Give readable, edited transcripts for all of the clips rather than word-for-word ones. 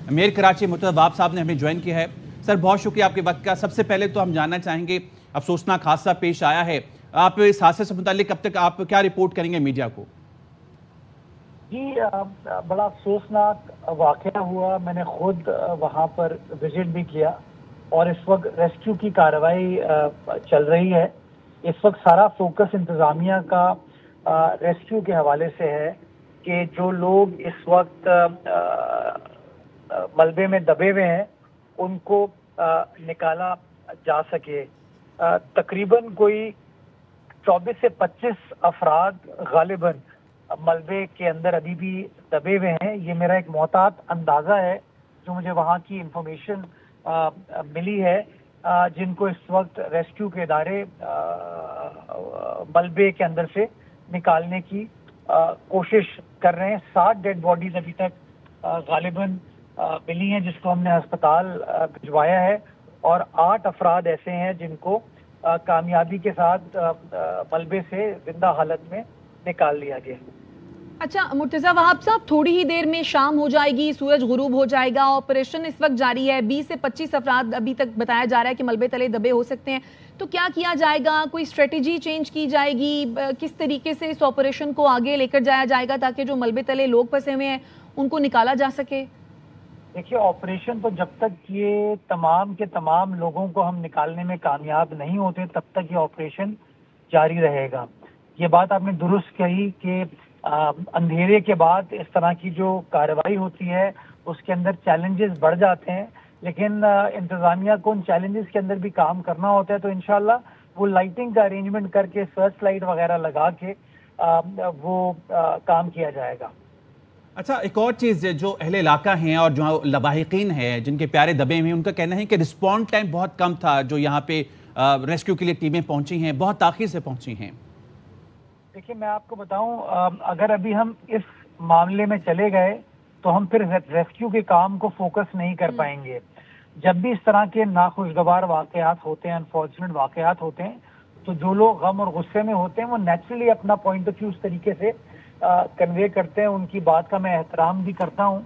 Mayor Karachi Murtaza Wahab साहब ने हमें ज्वाइन किया है। सर बहुत शुक्रिया आपके वक्त का। सबसे पहले तो हम जानना चाहेंगे, अफसोसनाक हादसा पेश आया है, आप इस हादसे से मुताल्लिक अब तक आप क्या रिपोर्ट करेंगे मीडिया को? जी, बड़ा अफसोसनाक वाक़या हुआ। मैंने खुद वहाँ पर विजिट भी किया और इस वक्त रेस्क्यू की कार्रवाई चल रही है। इस वक्त सारा फोकस इंतज़ामिया का रेस्क्यू के हवाले से है कि जो लोग इस वक्त मलबे में दबे हुए हैं उनको निकाला जा सके। तकरीबन कोई 24 से 25 अफराद गालिबन मलबे के अंदर अभी भी दबे हुए हैं। ये मेरा एक मोहतात अंदाज़ा है जो मुझे वहाँ की इंफॉर्मेशन मिली है, जिनको इस वक्त रेस्क्यू के इदारे मलबे के अंदर से निकालने की कोशिश कर रहे हैं। 60 डेड बॉडीज अभी तक गालिबन मिली हैं जिसको हमने अस्पताल भिजवाया है, और 8 अफराद ऐसे हैं जिनको कामयाबी के साथ मलबे से जिंदा हालत में निकाल लिया गया। अच्छा मुर्तज़ा वहाब साहब, थोड़ी ही देर में शाम हो जाएगी, सूरज गुरूब हो जाएगा, ऑपरेशन इस वक्त जारी है। 20 से 25 अफराद अभी तक बताया जा रहा है कि मलबे तले दबे हो सकते हैं, तो क्या किया जाएगा? कोई स्ट्रेटजी चेंज की जाएगी? किस तरीके से इस ऑपरेशन को आगे लेकर जाया जाएगा ताकि जो मलबे तले लोग फंसे हुए हैं उनको निकाला जा सके? देखिए, ऑपरेशन तो जब तक ये तमाम के तमाम लोगों को हम निकालने में कामयाब नहीं होते तब तक ये ऑपरेशन जारी रहेगा। ये बात आपने दुरुस्त कही कि अंधेरे के बाद इस तरह की जो कार्रवाई होती है उसके अंदर चैलेंजेस बढ़ जाते हैं, लेकिन इंतज़ामिया को उन चैलेंजेस के अंदर भी काम करना होता है। तो इंशाल्लाह वो लाइटिंग का अरेंजमेंट करके सर्च लाइट वगैरह लगा के वो काम किया जाएगा। अच्छा, एक और चीज़, जो अहले इलाका हैं और जो लवाहिकीन हैं जिनके प्यारे दबे हुए हैं, उनका कहना है कि रिस्पॉन्ड टाइम बहुत कम था। जो यहाँ पे रेस्क्यू के लिए टीमें पहुंची हैं बहुत ताख़ीर से पहुंची हैं। देखिए, मैं आपको बताऊं, अगर अभी हम इस मामले में चले गए तो हम फिर रेस्क्यू के काम को फोकस नहीं कर पाएंगे। जब भी इस तरह के नाखुशगवार वाकयात होते हैं, अनफॉर्चुनेट वाकयात होते हैं, तो जो लोग गम और गुस्से में होते हैं वो नेचुरली अपना पॉइंट ऑफ व्यू उस तरीके से कन्वे करते हैं। उनकी बात का मैं एहतराम भी करता हूं,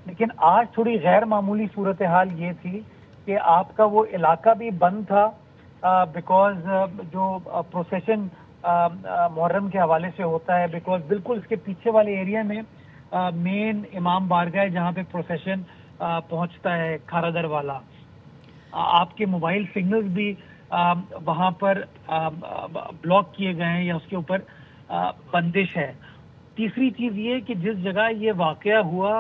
लेकिन आज थोड़ी गैर मामूली सूरत हाल ये थी कि आपका वो इलाका भी बंद था बिकॉज जो प्रोसेशन मुहर्रम के हवाले से होता है, बिकॉज बिल्कुल इसके पीछे वाले एरिया में मेन इमाम बारगाह है जहाँ पे प्रोसेशन पहुँचता है, खारादर वाला। आपके मोबाइल सिग्नल्स भी वहाँ पर ब्लॉक किए गए हैं या उसके ऊपर बंदिश है। तीसरी चीज़ ये कि जिस जगह ये वाकया हुआ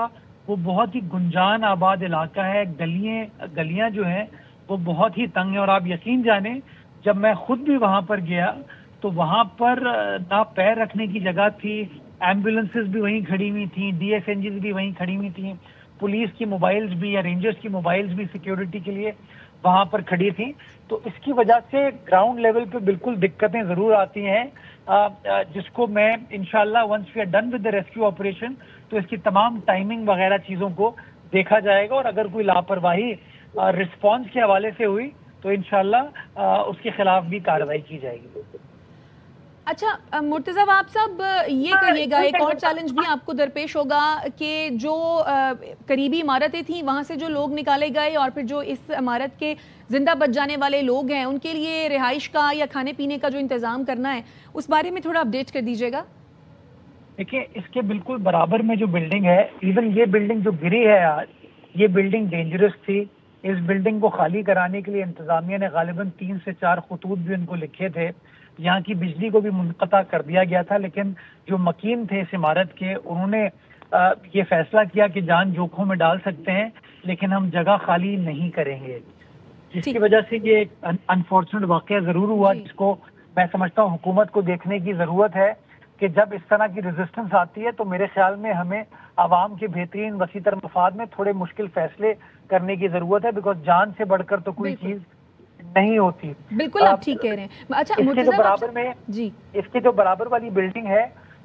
वो बहुत ही गुंजान आबाद इलाका है, गलियाँ जो हैं वो बहुत ही तंग है, और आप यकीन जाने जब मैं खुद भी वहाँ पर गया तो वहाँ पर ना पैर रखने की जगह थी, एम्बुलेंसेस भी वहीं खड़ी हुई थी, DSNGs भी वहीं खड़ी हुई थी, पुलिस की मोबाइल्स भी या रेंजर्स की मोबाइल्स भी सिक्योरिटी के लिए वहाँ पर खड़ी थी। तो इसकी वजह से ग्राउंड लेवल पे बिल्कुल दिक्कतें ज़रूर आती हैं, जिसको मैं इंशाल्लाह once we are done with the rescue operation तो इसकी तमाम टाइमिंग वगैरह चीज़ों को देखा जाएगा, और अगर कोई लापरवाही रिस्पॉन्स के हवाले से हुई तो इंशाल्लाह उसके खिलाफ भी कार्रवाई की जाएगी। अच्छा मुर्तज़ा वहाब साहब, ये कहिएगा, एक और चैलेंज भी आपको दरपेश होगा कि जो करीबी इमारतें थी वहाँ से जो लोग निकाले गए और फिर जो इस इमारत के जिंदा बच जाने वाले लोग हैं उनके लिए रिहाइश का या खाने पीने का जो इंतज़ाम करना है उस बारे में थोड़ा अपडेट कर दीजिएगा। देखिए, इसके बिल्कुल बराबर में जो बिल्डिंग है, इवन ये बिल्डिंग जो गिरी है आज, ये बिल्डिंग डेंजरस थी। इस बिल्डिंग को खाली कराने के लिए इंतजामिया ने गालिबन 3 से 4 खतूत भी उनको लिखे थे। यहाँ की बिजली को भी मुनक़ता कर दिया गया था, लेकिन जो मकीन थे इस इमारत के, उन्होंने ये फैसला किया कि जान जोखिम में डाल सकते हैं लेकिन हम जगह खाली नहीं करेंगे, जिसकी वजह से ये अनफॉर्चुनेट वाक़या ज़रूर हुआ, जिसको मैं समझता हूँ हुकूमत को देखने की ज़रूरत है कि जब इस तरह की रेजिस्टेंस आती है तो मेरे ख्याल में हमें आवाम के बेहतरीन वसीतर मफाद में थोड़े मुश्किल फैसले करने की ज़रूरत है, बिकॉज जान से बढ़कर तो कोई चीज़ नहीं होती। बिल्कुल आप ठीक कह रहे हैं। अच्छा, इसके जो बराबर में जी, इसके जो बराबर वाली बिल्डिंग है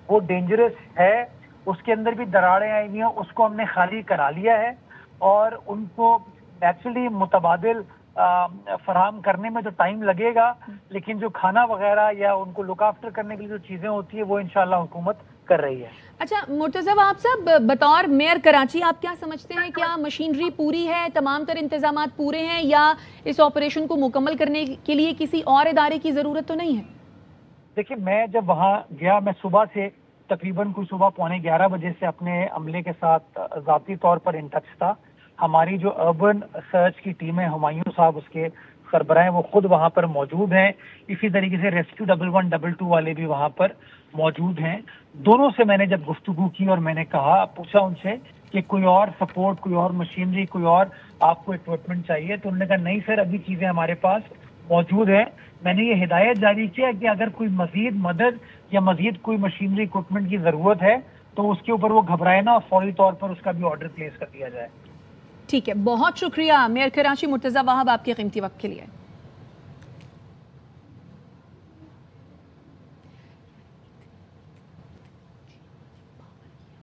वो डेंजरस है, उसके अंदर भी दरारें आई हुई हैं, उसको हमने खाली करा लिया है और उनको नेचुरली मुतबादिल फराहम करने में तो टाइम लगेगा, लेकिन जो खाना वगैरह या उनको लुक आफ्टर करने के लिए जो चीज़ें होती है वो इंशाल्लाह हुकूमत کر رہی ہے. اچھا مرتضی وہاب صاحب، بطور میئر کراچی آپ کیا سمجھتے ہیں، کیا مشینری پوری ہے، تمام تر انتظامات پورے ہیں، یا اس آپریشن کو مکمل کرنے کے لیے کسی اور ادارے کی ضرورت تو نہیں ہے؟ دیکھیے میں جب وہاں گیا، میں صبح سے تقریباً کوئی صبح 11:15 بجے سے اپنے عملے کے ساتھ ذاتی طور پر ان ٹچ تھا. ہماری جو اربن سرچ کی ٹیم ہے، ہمایوں صاحب اس کے سربراہ ہیں، وہ خود وہاں پر موجود ہیں. اسی طریقے سے ریسکیو 1122 والے بھی وہاں پر موجود ہیں. دونوں سے میں نے جب گفتگو کی اور میں نے کہا، پوچھا ان سے کہ کوئی اور سپورٹ، کوئی اور مشینری، کوئی اور آپ کو اکوپمنٹ چاہیے، تو انہوں نے کہا نہیں سر، ابھی چیزیں ہمارے پاس موجود ہیں. میں نے یہ ہدایت جاری کیا کہ اگر کوئی مزید مدد یا مزید کوئی مشینری اکوپمنٹ کی ضرورت ہے تو اس کے اوپر وہ گھبرائے نہ، اور فوری طور پر اس کا بھی آرڈر پلیس کر دیا جائے. ٹھیک ہے، بہت شکریہ میئر کراچی مرتضی وہاب آپ کے قیمتی وقت کے لیے.